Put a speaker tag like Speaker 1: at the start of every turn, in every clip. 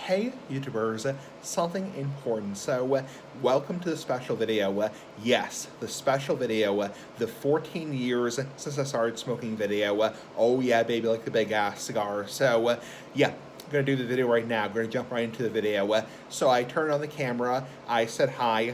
Speaker 1: Hey YouTubers, something important. So welcome to the special video. Yes, the special video, the 14 years since I started smoking video. Oh yeah, baby, like the big ass cigar. So yeah, I'm gonna do the video right now. I'm gonna jump right into the video. So I turned on the camera, I said hi.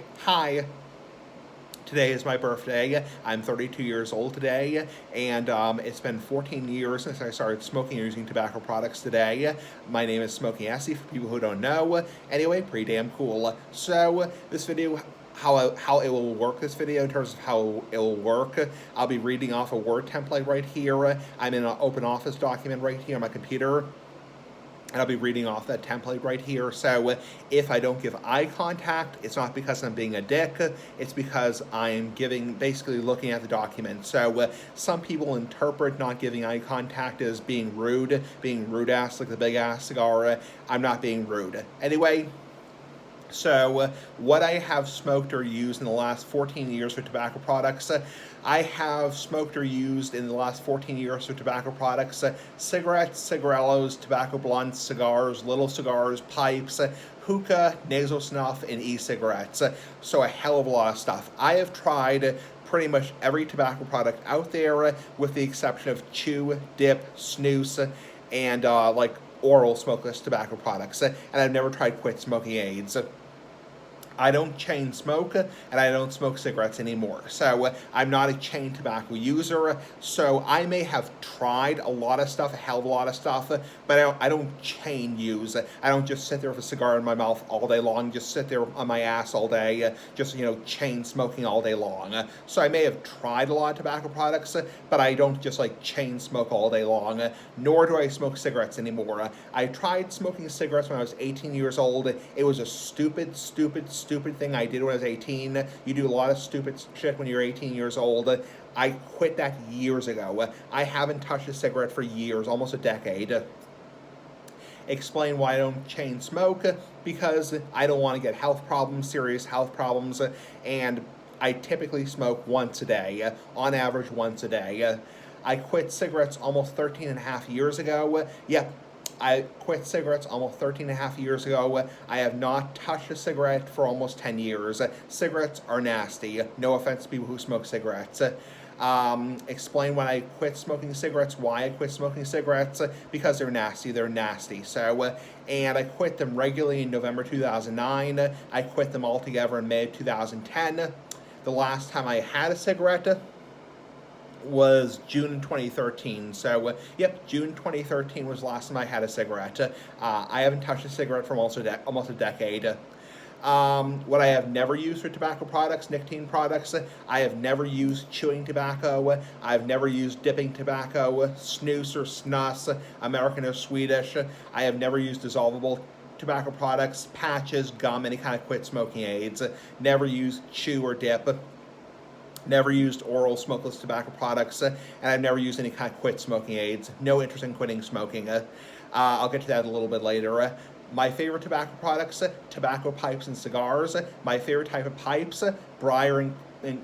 Speaker 1: Today is my birthday. I'm 32 years old today, and it's been 14 years since I started smoking and using tobacco products today. My name is Smoking Essie, for people who don't know. Anyway, pretty damn cool. So, this video, how it will work, this video, in terms of how it will work, I'll be reading off a Word template right here. I'm in an open office document right here on my computer. And I'll be reading off that template right here. So if I don't give eye contact, it's not because I'm being a dick, it's because I'm basically looking at the document. So some people interpret not giving eye contact as being rude ass like the big ass cigar. I'm not being rude. Anyway, so what I have smoked or used in the last 14 years for tobacco products, I have smoked or used in the last 14 years for tobacco products, cigarettes, cigarillos, tobacco blunts, cigars, little cigars, pipes, hookah, nasal snuff, and e-cigarettes. So a hell of a lot of stuff. I have tried pretty much every tobacco product out there with the exception of chew, dip, snus, and like oral smokeless tobacco products. And I've never tried quit smoking aids. I don't chain smoke, and I don't smoke cigarettes anymore. So I'm not a chain tobacco user, so I may have tried a lot of stuff, a hell of a lot of stuff, but I don't chain use. I don't just sit there with a cigar in my mouth all day long, just sit there on my ass all day, just, chain smoking all day long. So I may have tried a lot of tobacco products, but I don't just like chain smoke all day long, nor do I smoke cigarettes anymore. I tried smoking cigarettes when I was 18 years old. It was a stupid thing I did when I was 18. You do a lot of stupid shit when you're 18 years old. I quit that years ago. I haven't touched a cigarette for years, almost a decade. Explain why I don't chain smoke, because I don't want to get health problems, serious health problems, and I typically smoke once a day, on average once a day. I quit cigarettes almost 13 and a half years ago. Yep, I quit cigarettes almost 13 and a half years ago. I have not touched a cigarette for almost 10 years. Cigarettes are nasty. No offense to people who smoke cigarettes. Explain when I quit smoking cigarettes, why I quit smoking cigarettes, because they're nasty. So, and I quit them regularly in November 2009. I quit them altogether in May 2010. The last time I had a cigarette was June 2013. So, yep, June 2013 was the last time I had a cigarette. I haven't touched a cigarette for almost a decade. What I have never used for tobacco products, nicotine products, I have never used chewing tobacco, I've never used dipping tobacco, snus or snus, American or Swedish. I have never used dissolvable tobacco products, patches, gum, any kind of quit smoking aids. Never used chew or dip. Never used oral smokeless tobacco products, and I've never used any kind of quit smoking aids. No interest in quitting smoking. I'll get to that a little bit later. My favorite tobacco products, tobacco pipes and cigars. My favorite type of pipes, briar and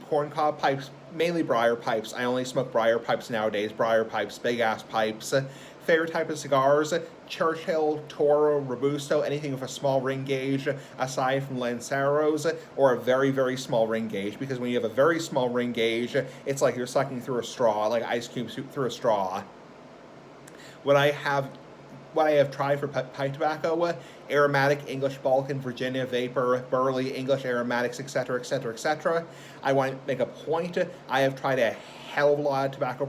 Speaker 1: corncob pipes, mainly briar pipes. I only smoke briar pipes nowadays, briar pipes, big ass pipes. Favorite type of cigars, Churchill, Toro, Robusto, anything with a small ring gauge, aside from Lanceros, or a very, very small ring gauge, because when you have a very small ring gauge, it's like you're sucking through a straw, like ice cubes through a straw. What I have tried for pipe tobacco, aromatic, English, Balkan, Virginia, vapor, burley, English aromatics, etc., etc., etc. I want to make a point. I have tried a hell of a lot of tobacco,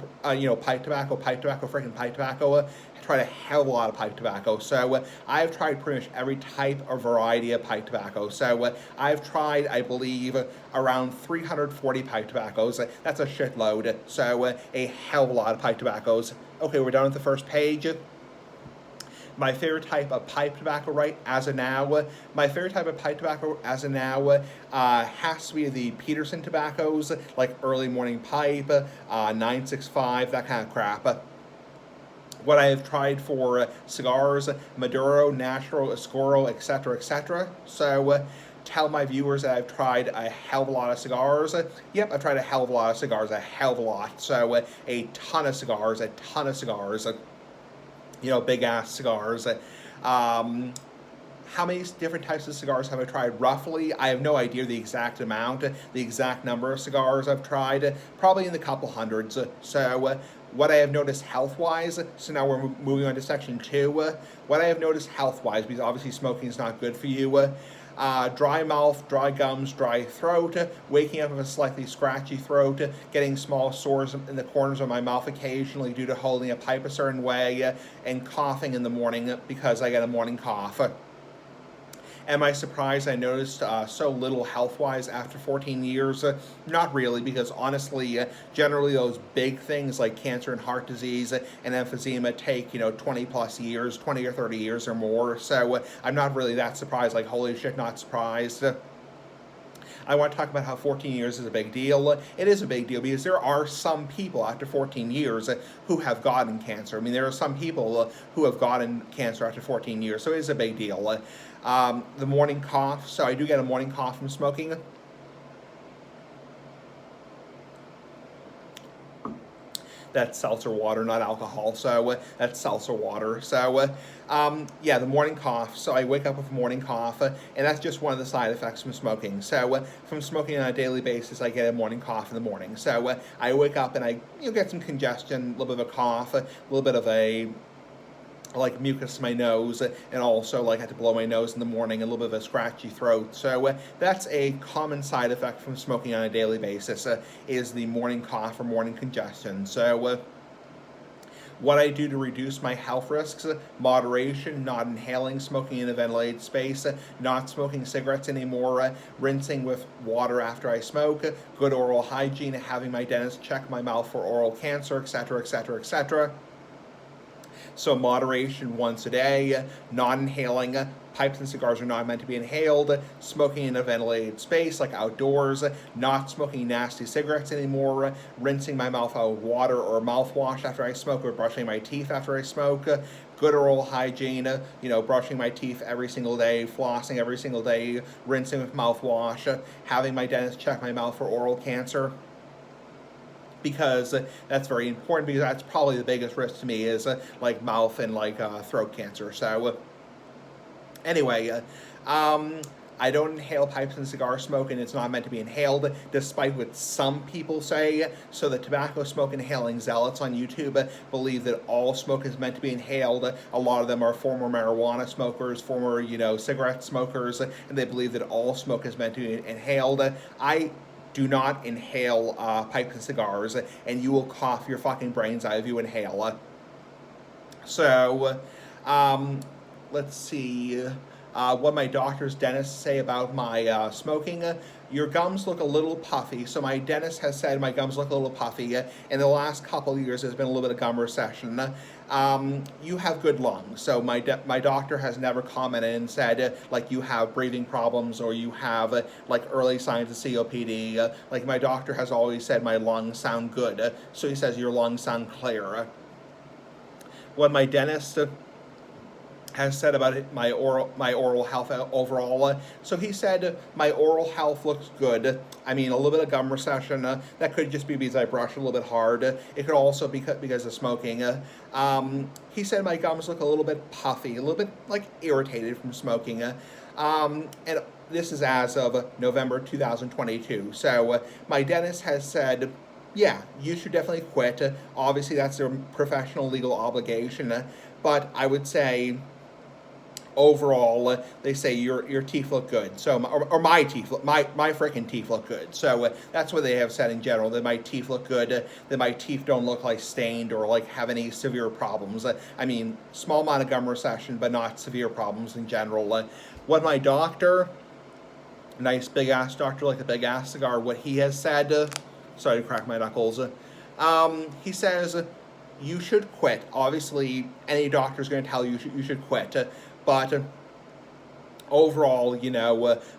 Speaker 1: pipe tobacco, freaking pipe tobacco. I tried a hell of a lot of pipe tobacco. So I've tried pretty much every type or variety of pipe tobacco. So I've tried, I believe, around 340 pipe tobaccos. That's a shitload. So a hell of a lot of pipe tobaccos. Okay, we're done with the first page. My favorite type of pipe tobacco right as of now, has to be the Peterson tobaccos, like Early Morning Pipe, 965, that kind of crap. What I have tried for cigars, Maduro, Natural, Escuro, etc., etc. So tell my viewers that I've tried a hell of a lot of cigars. Yep, I've tried a hell of a lot of cigars, a hell of a lot. So a ton of cigars. Big ass cigars. how many different types of cigars have I tried roughly? I have no idea the exact amount, the exact number of cigars I've tried, probably in the couple hundreds. So what I have noticed health-wise, so now we're moving on to section 2, what I have noticed health-wise, because obviously smoking is not good for you, dry mouth, dry gums, dry throat, waking up with a slightly scratchy throat, getting small sores in the corners of my mouth occasionally due to holding a pipe a certain way, and coughing in the morning because I get a morning cough. Am I surprised I noticed so little health-wise after 14 years? Not really, because honestly, generally those big things like cancer and heart disease and emphysema take, 20 plus years, 20 or 30 years or more. So I'm not really that surprised, like holy shit, not surprised. I want to talk about how 14 years is a big deal. It is a big deal because there are some people after 14 years who have gotten cancer. I mean, there are some people who have gotten cancer after 14 years, so it is a big deal. The morning cough, so I do get a morning cough from smoking. That's seltzer water, not alcohol, so that's seltzer water. So yeah, the morning cough, so I wake up with a morning cough, and that's just one of the side effects from smoking. So from smoking on a daily basis, I get a morning cough in the morning. So I wake up and I get some congestion, a little bit of a cough, a little bit of a mucus in my nose, and also I had to blow my nose in the morning, a little bit of a scratchy throat. So that's a common side effect from smoking on a daily basis, is the morning cough or morning congestion. So what I do to reduce my health risks: moderation, not inhaling, smoking in a ventilated space, not smoking cigarettes anymore, rinsing with water after I smoke, good oral hygiene, having my dentist check my mouth for oral cancer, etc., etc., etc. So moderation once a day, not inhaling. Pipes and cigars are not meant to be inhaled. Smoking in a ventilated space, like outdoors. Not smoking nasty cigarettes anymore. Rinsing my mouth out with water or mouthwash after I smoke, or brushing my teeth after I smoke. Good oral hygiene, brushing my teeth every single day, flossing every single day, rinsing with mouthwash, having my dentist check my mouth for oral cancer, because that's very important, because that's probably the biggest risk to me, is mouth and throat cancer. So anyway, I don't inhale pipes and cigar smoke, and it's not meant to be inhaled, despite what some people say. So the tobacco smoke inhaling zealots on YouTube believe that all smoke is meant to be inhaled. A lot of them are former marijuana smokers, former cigarette smokers, and they believe that all smoke is meant to be inhaled. I do not inhale pipes and cigars, and you will cough your fucking brains out if you inhale. So, let's see. What my doctor's dentist say about my smoking. Your gums look a little puffy. So my dentist has said my gums look a little puffy. In the last couple of years, there's been a little bit of gum recession. You have good lungs. So my doctor has never commented and said you have breathing problems, or you have early signs of COPD. My doctor has always said my lungs sound good. So he says your lungs sound clear. What my dentist has said about it, my oral health overall. So he said my oral health looks good. I mean, a little bit of gum recession. That could just be because I brush a little bit hard. It could also be because of smoking. He said my gums look a little bit puffy, a little bit irritated from smoking. And this is as of November 2022. So my dentist has said, yeah, you should definitely quit. Obviously, that's a professional legal obligation. But I would say, overall, they say your teeth look good. So, or my teeth, my freaking teeth look good. So that's what they have said in general, that my teeth look good, that my teeth don't look stained or have any severe problems. I mean, small amount of gum recession, but not severe problems in general. What my doctor, nice big ass doctor, a big ass cigar, what he has said, sorry to crack my knuckles, he says you should quit. Obviously, any doctor is going to tell you you should quit. But overall,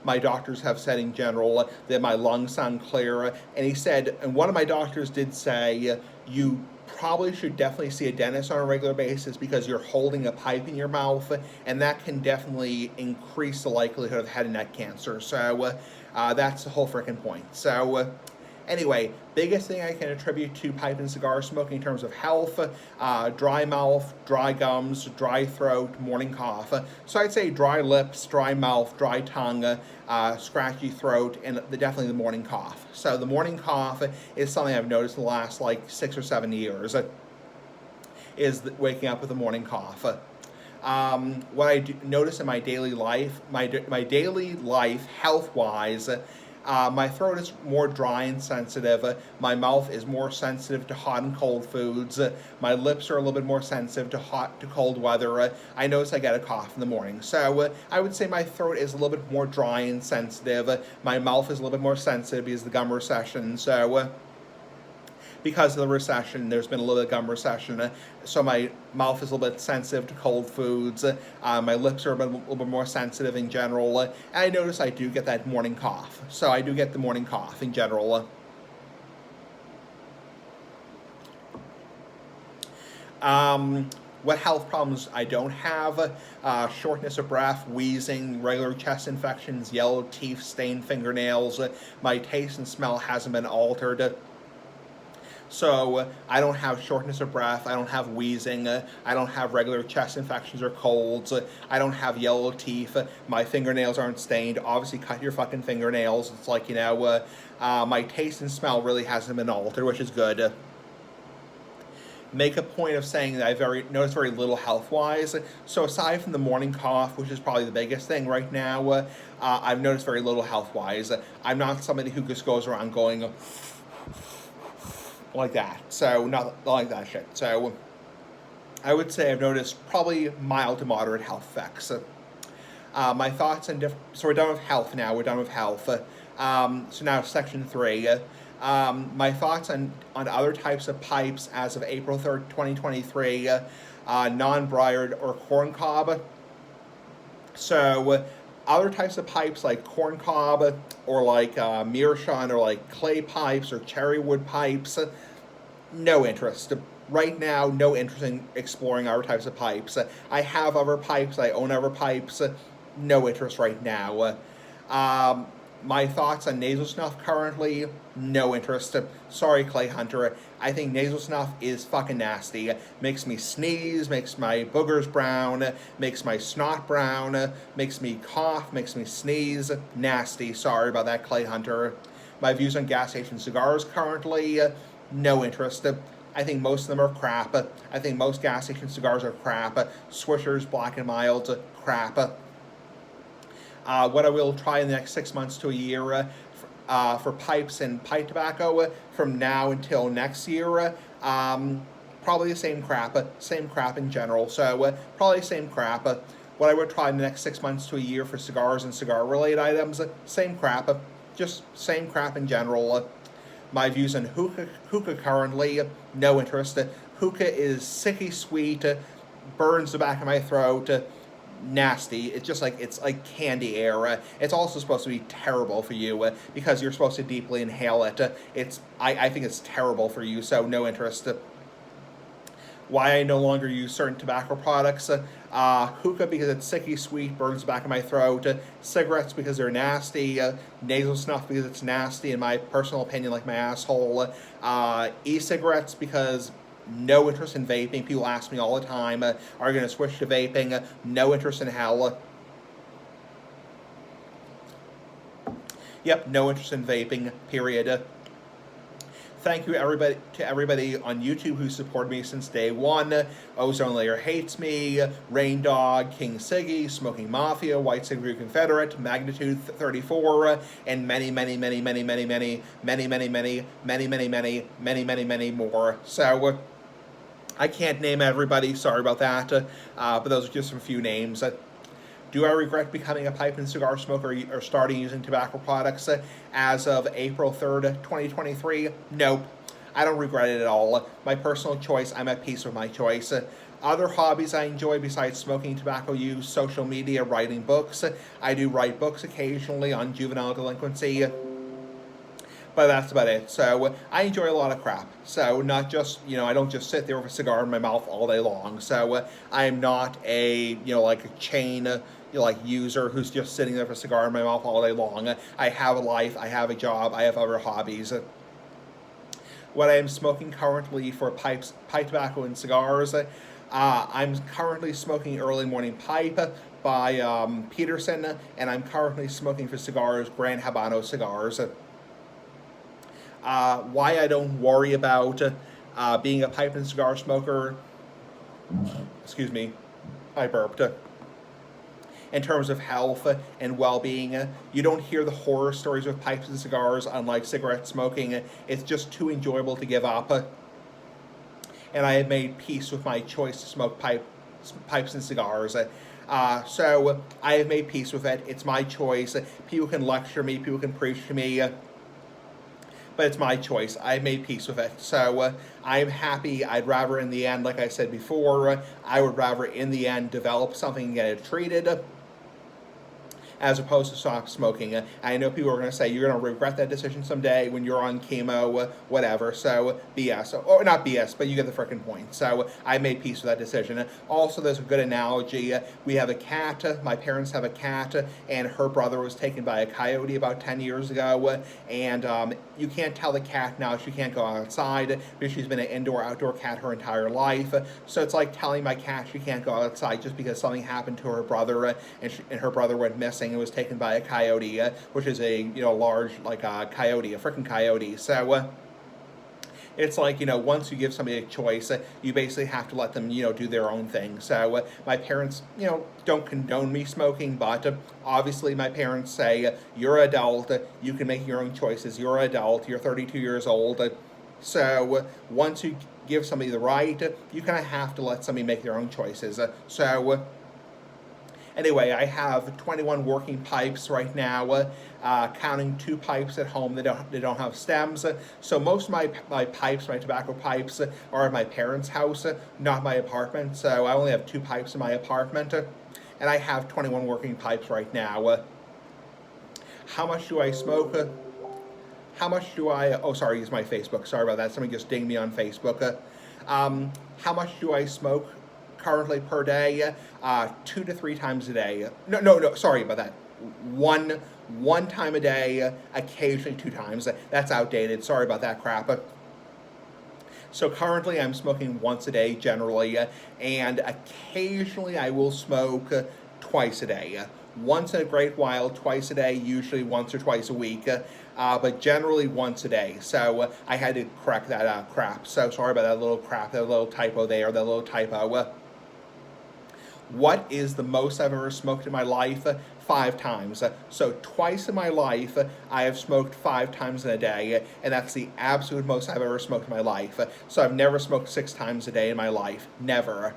Speaker 1: my doctors have said in general that my lungs sound clear. And he said, and one of my doctors did say, you probably should definitely see a dentist on a regular basis because you're holding a pipe in your mouth, and that can definitely increase the likelihood of head and neck cancer. So that's the whole freaking point. So Anyway, biggest thing I can attribute to pipe and cigar smoking in terms of health, dry mouth, dry gums, dry throat, morning cough. So I'd say dry lips, dry mouth, dry tongue, scratchy throat, and definitely the morning cough. So the morning cough is something I've noticed in the last like 6 or 7 years, is waking up with a morning cough. What I notice in my daily life, my daily life health-wise, my throat is more dry and sensitive. My mouth is more sensitive to hot and cold foods. My lips are a little bit more sensitive to hot to cold weather. I notice I get a cough in the morning. So I would say my throat is a little bit more dry and sensitive. My mouth is a little bit more sensitive because of the gum recession. So because of the recession, there's been a little bit of gum recession, so my mouth is a little bit sensitive to cold foods. My lips are a little bit more sensitive in general, and I notice I do get that morning cough. So I do get the morning cough in general. What health problems I don't have? Shortness of breath, wheezing, regular chest infections, yellow teeth, stained fingernails. My taste and smell hasn't been altered. So I don't have shortness of breath, I don't have wheezing, I don't have regular chest infections or colds, I don't have yellow teeth, my fingernails aren't stained. Obviously cut your fucking fingernails. It's like, my taste and smell really hasn't been altered, which is good. Make a point of saying that I notice very little health-wise. So aside from the morning cough, which is probably the biggest thing right now, I've noticed very little health-wise. I'm not somebody who just goes around going like that. So not like that shit. So I would say I've noticed probably mild to moderate health effects. My thoughts on so we're done with health now. We're done with health. So now section 3. My thoughts on other types of pipes as of April 3rd, 2023, non-briared or corncob. So other types of pipes like corncob or like meerschaum or like clay pipes or cherry wood pipes, no interest. Right now, no interest in exploring other types of pipes. I have other pipes, I own other pipes, no interest right now. My thoughts on nasal snuff currently, no interest. Sorry, Clay Hunter. I think nasal snuff is fucking nasty. Makes me sneeze, makes my boogers brown, makes my snot brown, makes me cough, makes me sneeze. Nasty. Sorry about that, Clay Hunter. My views on gas station cigars currently, no interest. I think most of them are crap. I think most gas station cigars are crap. Swishers, Black and Mild, crap. What I will try in the next 6 months to a year for pipes and pipe tobacco from now until next year, probably the same crap in general. So probably the same crap. What I would try in the next 6 months to a year for cigars and cigar-related items, same crap, just same crap in general. My views on hookah currently, no interest. Hookah is sicky sweet, burns the back of my throat. Nasty. It's like candy air. It's also supposed to be terrible for you because you're supposed to deeply inhale it. I think it's terrible for you, so no interest. Why I no longer use certain tobacco products. Hookah because it's sicky sweet, burns the back of my throat. Cigarettes because they're nasty. Nasal snuff because it's nasty, in my personal opinion, like my asshole. E-cigarettes because no interest in vaping. People ask me all the time, are you going to switch to vaping? No interest in hell. Yep, no interest in vaping, period. Thank you to everybody on YouTube who supported me since day one. Ozone Layer Hates Me, Rain Dog, King Siggy, Smoking Mafia, White Cigarette Confederate, Magnitude 34, and many more. So I can't name everybody, sorry about that, but those are just some few names. Do I regret becoming a pipe and cigar smoker or starting using tobacco products as of April 3rd, 2023? Nope. I don't regret it at all. My personal choice, I'm at peace with my choice. Other hobbies I enjoy besides smoking, tobacco use, social media, writing books. I do write books occasionally on juvenile delinquency. But that's about it. So I enjoy a lot of crap. So not just, I don't just sit there with a cigar in my mouth all day long. So I am not a, like a chain, user who's just sitting there with a cigar in my mouth all day long. I have a life, I have a job, I have other hobbies. what I am smoking currently for pipe tobacco and cigars. I'm currently smoking Early Morning Pipe by Peterson, and I'm currently smoking for cigars Grand Habano cigars. Why I don't worry about being a pipe and cigar smoker, excuse me, I burped. In terms of health and well-being, you don't hear the horror stories of pipes and cigars, unlike cigarette smoking. It's just too enjoyable to give up. And I have made peace with my choice to smoke pipes and cigars. So I have made peace with it. It's my choice. People can lecture me, people can preach to me, but it's my choice. I've made peace with it. So I'm happy. I'd rather in the end, like I said before, I would rather in the end develop something and get it treated, as opposed to stop smoking. I know people are going to say you're going to regret that decision someday when you're on chemo, whatever. So BS, or not BS, but you get the freaking point. So I made peace with that decision. Also, there's a good analogy. We have a cat. My parents have a cat, and her brother was taken by a coyote about 10 years ago. And you can't tell the cat now she can't go outside because she's been an indoor-outdoor cat her entire life. So it's like telling my cat she can't go outside just because something happened to her brother, and her brother went missing. It was taken by a coyote, which is a large coyote, a freaking coyote. So it's like, once you give somebody a choice, you basically have to let them do their own thing. So my parents don't condone me smoking, but obviously my parents say you're an adult, you can make your own choices. You're an adult, you're 32 years old. So once you give somebody the right, you kind of have to let somebody make their own choices. So anyway, I have 21 working pipes right now, counting 2 pipes at home that don't have stems. So most of my pipes, my tobacco pipes, are at my parents' house, not my apartment. So I only have 2 pipes in my apartment, and I have 21 working pipes right now. How much do I smoke? How much do I, oh sorry, use my Facebook, sorry about that, somebody just dinged me on Facebook. How much do I smoke currently per day? 2 to 3 times a day. No, sorry about that. One time a day, occasionally 2 times. That's outdated, sorry about that crap. So currently I'm smoking once a day generally, and occasionally I will smoke twice a day. Once in a great while, twice a day, usually once or twice a week, but generally once a day. So I had to correct that crap. So sorry about that little crap, that little typo there, that little typo. What is the most I've ever smoked in my life? 5 times. So twice in my life, I have smoked 5 times in a day, and that's the absolute most I've ever smoked in my life. So I've never smoked 6 times a day in my life. Never.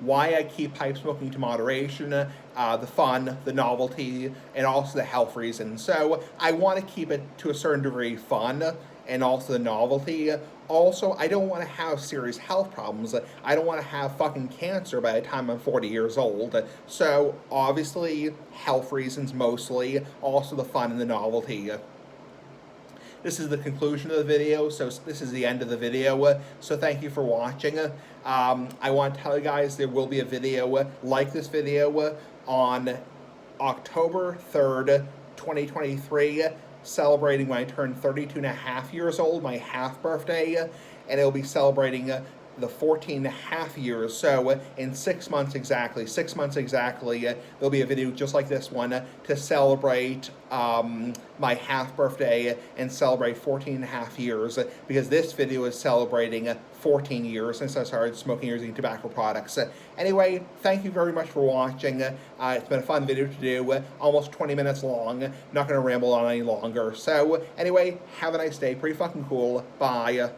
Speaker 1: Why I keep pipe smoking to moderation, the fun, the novelty, and also the health reason. So I want to keep it to a certain degree fun, and also the novelty. Also, I don't want to have serious health problems. I don't want to have fucking cancer by the time I'm 40 years old. So obviously, health reasons mostly, also the fun and the novelty. This is the conclusion of the video, so this is the end of the video, so thank you for watching. I want to tell you guys there will be a video like this video on October 3rd, 2023, celebrating when I turn 32 and a half years old, my half birthday, and it'll be celebrating the 14 and a half years. So in 6 months exactly, there'll be a video just like this one to celebrate my half birthday and celebrate 14 and a half years, because this video is celebrating 14 years since I started smoking or using tobacco products. Anyway, thank you very much for watching. It's been a fun video to do, almost 20 minutes long. Not going to ramble on any longer. So anyway, have a nice day. Pretty fucking cool. Bye.